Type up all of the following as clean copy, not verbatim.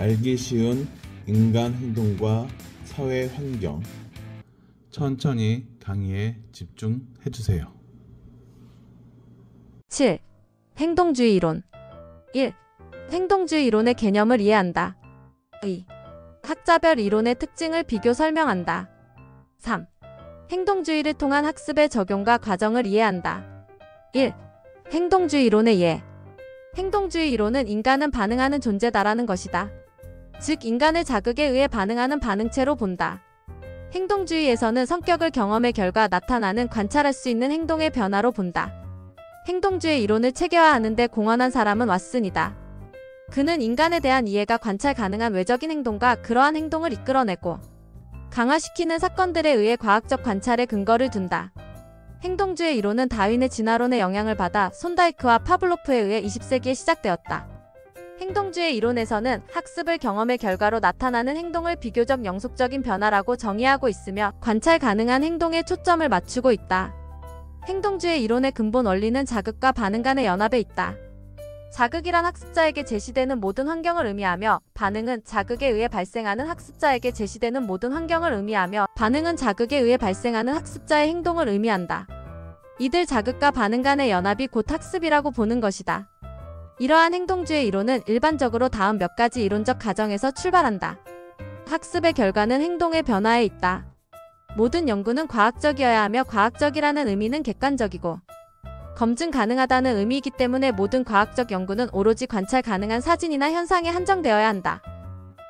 알기 쉬운 인간 행동과 사회 환경. 천천히 강의에 집중해주세요. 7. 행동주의 이론. 1. 행동주의 이론의 개념을 이해한다. 2. 학자별 이론의 특징을 비교 설명한다. 3. 행동주의를 통한 학습의 적용과 과정을 이해한다. 1. 행동주의 이론의 예. 행동주의 이론은 인간은 반응하는 존재다라는 것이다. 즉 인간을 자극에 의해 반응하는 반응체로 본다. 행동주의에서는 성격을 경험의 결과 나타나는 관찰할 수 있는 행동의 변화로 본다. 행동주의 이론을 체계화하는 데 공헌한 사람은 왓슨이다. 그는 인간에 대한 이해가 관찰 가능한 외적인 행동과 그러한 행동을 이끌어내고 강화시키는 사건들에 의해 과학적 관찰에 근거를 둔다. 행동주의 이론은 다윈의 진화론의 영향을 받아 손다이크와 파블로프에 의해 20세기에 시작되었다. 행동주의 이론에서는 학습을 경험의 결과로 나타나는 행동을 비교적 영속적인 변화라고 정의하고 있으며 관찰 가능한 행동에 초점을 맞추고 있다. 행동주의 이론의 근본 원리는 자극과 반응 간의 연합에 있다. 자극이란 학습자에게 제시되는 모든 환경을 의미하며 반응은 자극에 의해 발생하는 학습자에게 제시되는 모든 환경을 의미하며 반응은 자극에 의해 발생하는 학습자의 행동을 의미한다. 이들 자극과 반응 간의 연합이 곧 학습이라고 보는 것이다. 이러한 행동주의 이론은 일반적으로 다음 몇 가지 이론적 가정에서 출발한다. 학습의 결과는 행동의 변화에 있다. 모든 연구는 과학적이어야 하며 과학적이라는 의미는 객관적이고 검증 가능하다는 의미이기 때문에 모든 과학적 연구는 오로지 관찰 가능한 사진이나 현상에 한정되어야 한다.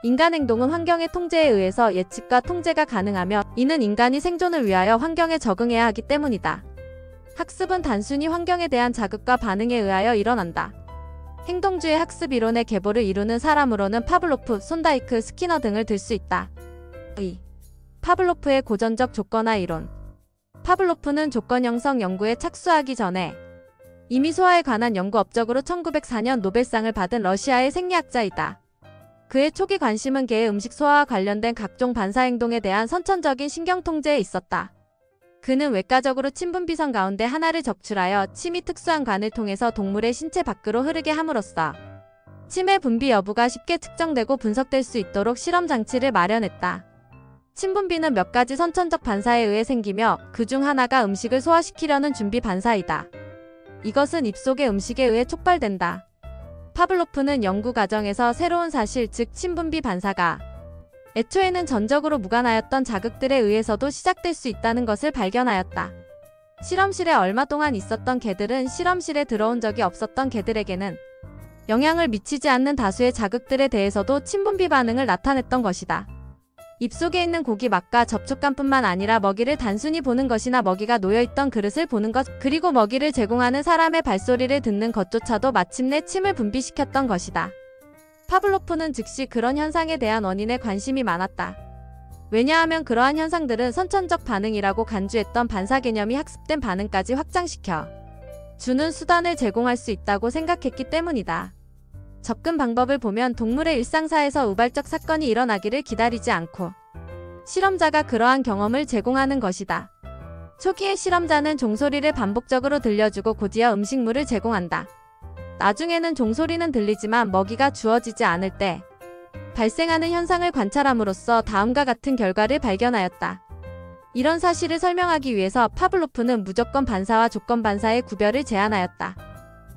인간 행동은 환경의 통제에 의해서 예측과 통제가 가능하며 이는 인간이 생존을 위하여 환경에 적응해야 하기 때문이다. 학습은 단순히 환경에 대한 자극과 반응에 의하여 일어난다. 행동주의 학습 이론의 계보를 이루는 사람으로는 파블로프, 손다이크, 스키너 등을 들 수 있다. 2. 파블로프의 고전적 조건화 이론. 파블로프는 조건 형성 연구에 착수하기 전에 이미 소화에 관한 연구 업적으로 1904년 노벨상을 받은 러시아의 생리학자이다. 그의 초기 관심은 개의 음식 소화와 관련된 각종 반사행동에 대한 선천적인 신경통제에 있었다. 그는 외과적으로 침분비선 가운데 하나를 적출하여 침이 특수한 관을 통해서 동물의 신체 밖으로 흐르게 함으로써 침의 분비 여부가 쉽게 측정되고 분석될 수 있도록 실험 장치를 마련했다. 침분비는 몇 가지 선천적 반사에 의해 생기며 그 중 하나가 음식을 소화시키려는 준비 반사이다. 이것은 입속의 음식에 의해 촉발된다. 파블로프는 연구 과정에서 새로운 사실, 즉 침분비 반사가 애초에는 전적으로 무관하였던 자극들에 의해서도 시작될 수 있다는 것을 발견하였다. 실험실에 얼마 동안 있었던 개들은 실험실에 들어온 적이 없었던 개들에게는 영향을 미치지 않는 다수의 자극들에 대해서도 침분비 반응을 나타냈던 것이다. 입속에 있는 고기 맛과 접촉감뿐만 아니라 먹이를 단순히 보는 것이나 먹이가 놓여있던 그릇을 보는 것, 그리고 먹이를 제공하는 사람의 발소리를 듣는 것조차도 마침내 침을 분비시켰던 것이다. 파블로프는 즉시 그런 현상에 대한 원인에 관심이 많았다. 왜냐하면 그러한 현상들은 선천적 반응이라고 간주했던 반사 개념이 학습된 반응까지 확장시켜 주는 수단을 제공할 수 있다고 생각했기 때문이다. 접근 방법을 보면 동물의 일상사에서 우발적 사건이 일어나기를 기다리지 않고 실험자가 그러한 경험을 제공하는 것이다. 초기의 실험자는 종소리를 반복적으로 들려주고 곧이어 음식물을 제공한다. 나중에는 종소리는 들리지만 먹이가 주어지지 않을 때 발생하는 현상을 관찰함으로써 다음과 같은 결과를 발견하였다. 이런 사실을 설명하기 위해서 파블로프는 무조건 반사와 조건 반사의 구별을 제안하였다.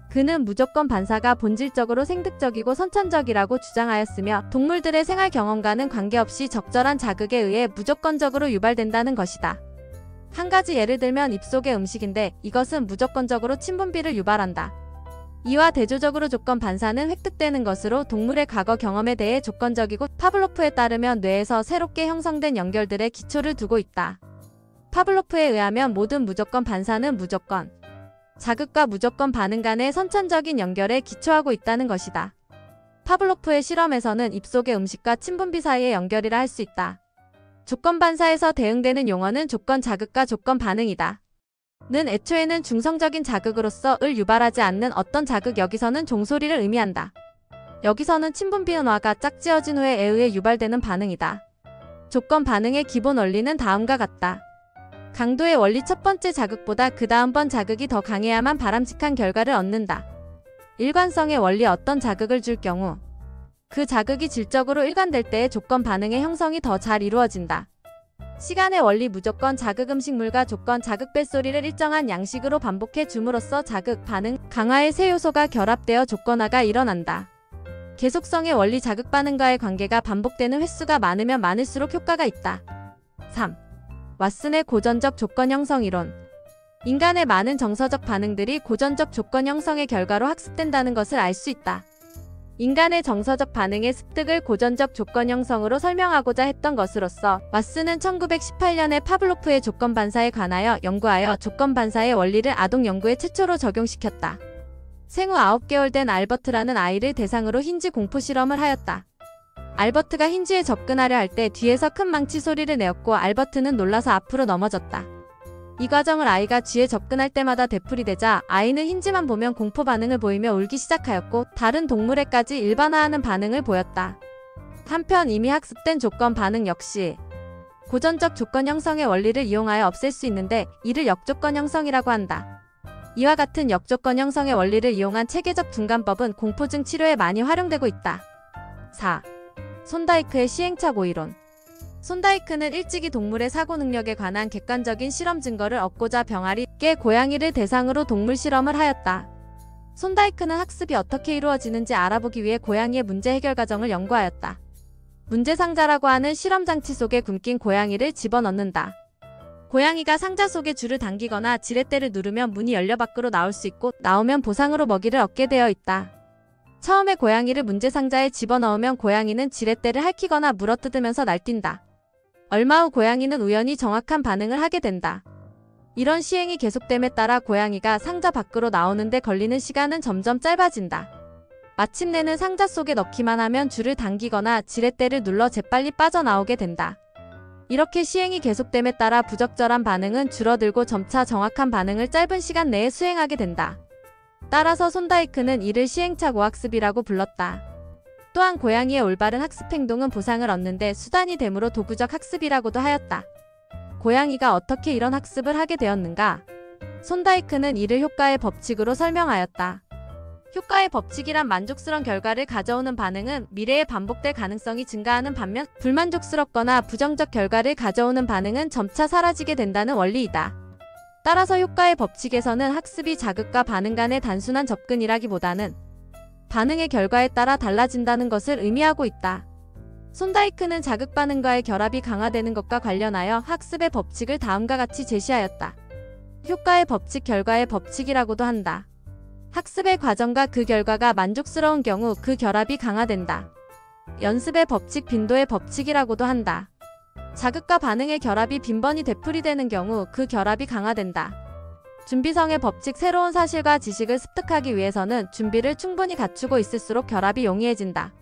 그는 무조건 반사가 본질적으로 생득적이고 선천적이라고 주장하였으며 동물들의 생활 경험과는 관계없이 적절한 자극에 의해 무조건적으로 유발된다는 것이다. 한 가지 예를 들면 입속의 음식인데 이것은 무조건적으로 침분비를 유발한다. 이와 대조적으로 조건 반사는 획득되는 것으로 동물의 과거 경험에 대해 조건적이고 파블로프에 따르면 뇌에서 새롭게 형성된 연결들의 기초를 두고 있다. 파블로프에 의하면 모든 무조건 반사는 무조건 자극과 무조건 반응 간의 선천적인 연결에 기초하고 있다는 것이다. 파블로프의 실험에서는 입속의 음식과 침분비 사이의 연결이라 할 수 있다. 조건 반사에서 대응되는 용어는 조건 자극과 조건 반응이다. 는 애초에는 중성적인 자극으로서 을 유발하지 않는 어떤 자극, 여기서는 종소리를 의미한다. 여기서는 침분비 은화가 짝지어진 후에 에 의해 유발되는 반응이다. 조건 반응의 기본 원리는 다음과 같다. 강도의 원리 첫 번째 자극보다 그 다음번 자극이 더 강해야만 바람직한 결과를 얻는다. 일관성의 원리 어떤 자극을 줄 경우 그 자극이 질적으로 일관될 때의 조건 반응의 형성이 더 잘 이루어진다. 시간의 원리 무조건 자극 음식물과 조건 자극 벨소리를 일정한 양식으로 반복해 줌으로써 자극, 반응, 강화의 세 요소가 결합되어 조건화가 일어난다. 계속성의 원리 자극 반응과의 관계가 반복되는 횟수가 많으면 많을수록 효과가 있다. 3. 왓슨의 고전적 조건 형성 이론. 인간의 많은 정서적 반응들이 고전적 조건 형성의 결과로 학습된다는 것을 알 수 있다. 인간의 정서적 반응의 습득을 고전적 조건 형성으로 설명하고자 했던 것으로서 왓슨은 1918년에 파블로프의 조건 반사에 관하여 연구하여 조건 반사의 원리를 아동 연구에 최초로 적용시켰다. 생후 9개월 된 알버트라는 아이를 대상으로 힌지 공포 실험을 하였다. 알버트가 힌지에 접근하려 할 때 뒤에서 큰 망치 소리를 내었고 알버트는 놀라서 앞으로 넘어졌다. 이 과정을 아이가 쥐에 접근할 때마다 되풀이되자 아이는 힌지만 보면 공포 반응을 보이며 울기 시작하였고 다른 동물에까지 일반화하는 반응을 보였다. 한편 이미 학습된 조건 반응 역시 고전적 조건 형성의 원리를 이용하여 없앨 수 있는데 이를 역조건 형성이라고 한다. 이와 같은 역조건 형성의 원리를 이용한 체계적 중간법은 공포증 치료에 많이 활용되고 있다. 4. 손다이크의 시행착오 이론. 손다이크는 일찍이 동물의 사고 능력에 관한 객관적인 실험 증거를 얻고자 병아리, 개, 고양이를 대상으로 동물 실험을 하였다. 손다이크는 학습이 어떻게 이루어지는지 알아보기 위해 고양이의 문제 해결 과정을 연구하였다. 문제 상자라고 하는 실험 장치 속에 굶긴 고양이를 집어넣는다. 고양이가 상자 속에 줄을 당기거나 지렛대를 누르면 문이 열려 밖으로 나올 수 있고 나오면 보상으로 먹이를 얻게 되어 있다. 처음에 고양이를 문제 상자에 집어넣으면 고양이는 지렛대를 핥히거나 물어뜯으면서 날뛴다. 얼마 후 고양이는 우연히 정확한 반응을 하게 된다. 이런 시행이 계속됨에 따라 고양이가 상자 밖으로 나오는데 걸리는 시간은 점점 짧아진다. 마침내는 상자 속에 넣기만 하면 줄을 당기거나 지렛대를 눌러 재빨리 빠져나오게 된다. 이렇게 시행이 계속됨에 따라 부적절한 반응은 줄어들고 점차 정확한 반응을 짧은 시간 내에 수행하게 된다. 따라서 손다이크는 이를 시행착오 학습이라고 불렀다. 또한 고양이의 올바른 학습 행동은 보상을 얻는데 수단이 되므로 도구적 학습이라고도 하였다. 고양이가 어떻게 이런 학습을 하게 되었는가? 손다이크는 이를 효과의 법칙으로 설명하였다. 효과의 법칙이란 만족스러운 결과를 가져오는 반응은 미래에 반복될 가능성이 증가하는 반면 불만족스럽거나 부정적 결과를 가져오는 반응은 점차 사라지게 된다는 원리이다. 따라서 효과의 법칙에서는 학습이 자극과 반응 간의 단순한 접근이라기보다는 반응의 결과에 따라 달라진다는 것을 의미하고 있다. 손다이크는 자극 반응과의 결합이 강화되는 것과 관련하여 학습의 법칙을 다음과 같이 제시하였다. 효과의 법칙, 결과의 법칙이라고도 한다. 학습의 과정과 그 결과가 만족스러운 경우 그 결합이 강화된다. 연습의 법칙, 빈도의 법칙이라고도 한다. 자극과 반응의 결합이 빈번히 되풀이되는 경우 그 결합이 강화된다. 준비성의 법칙, 새로운 사실과 지식을 습득하기 위해서는 준비를 충분히 갖추고 있을수록 결합이 용이해진다.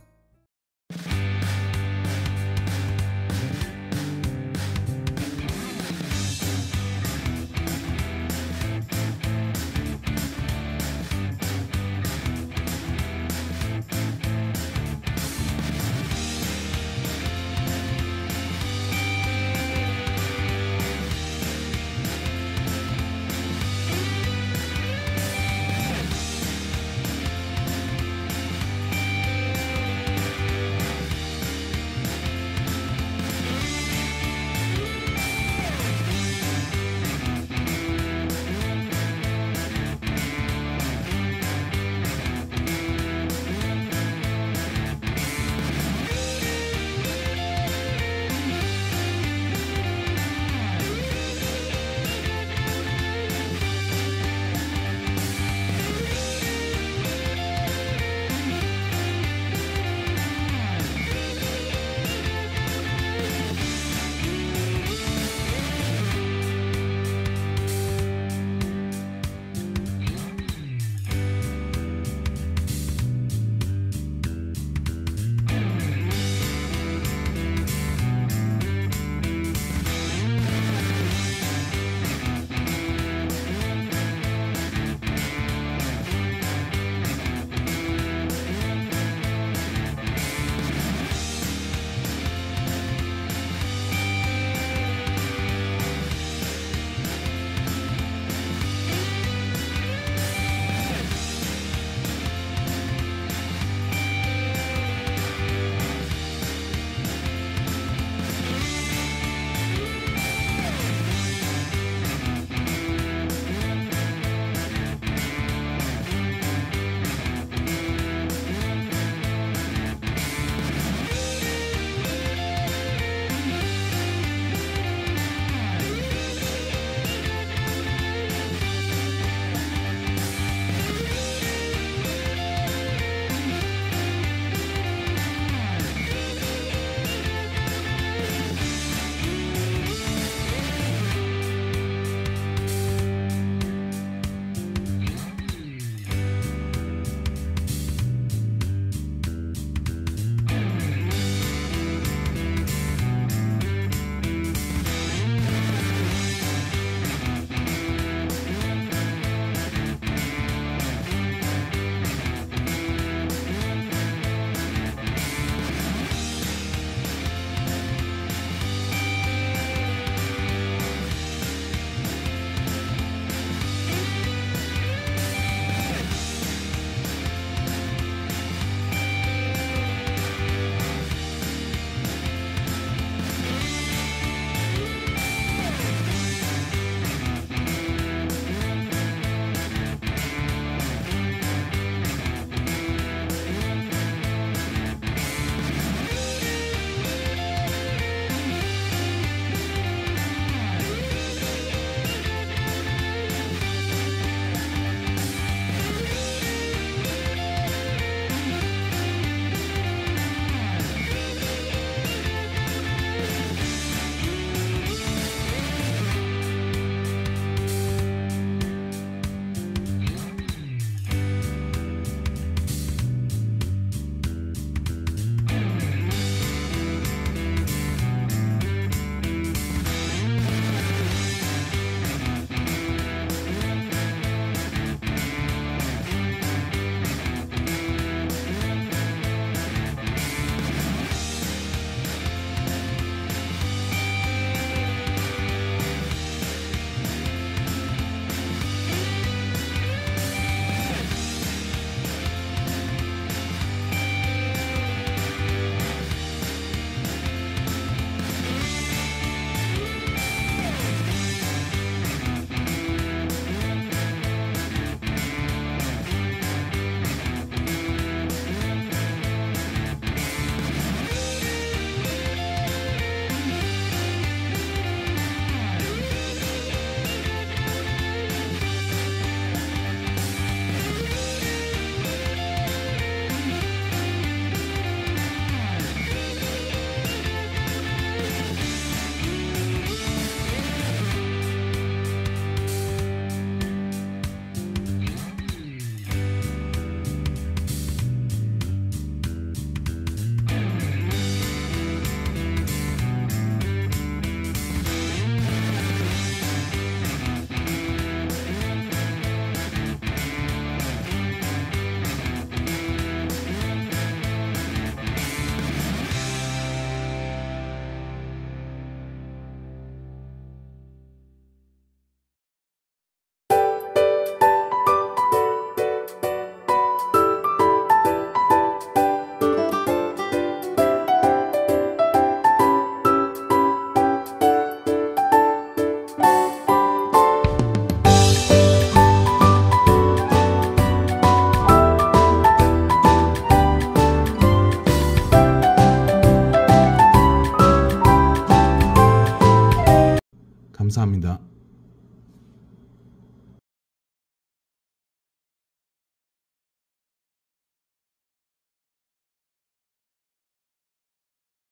감사합니다.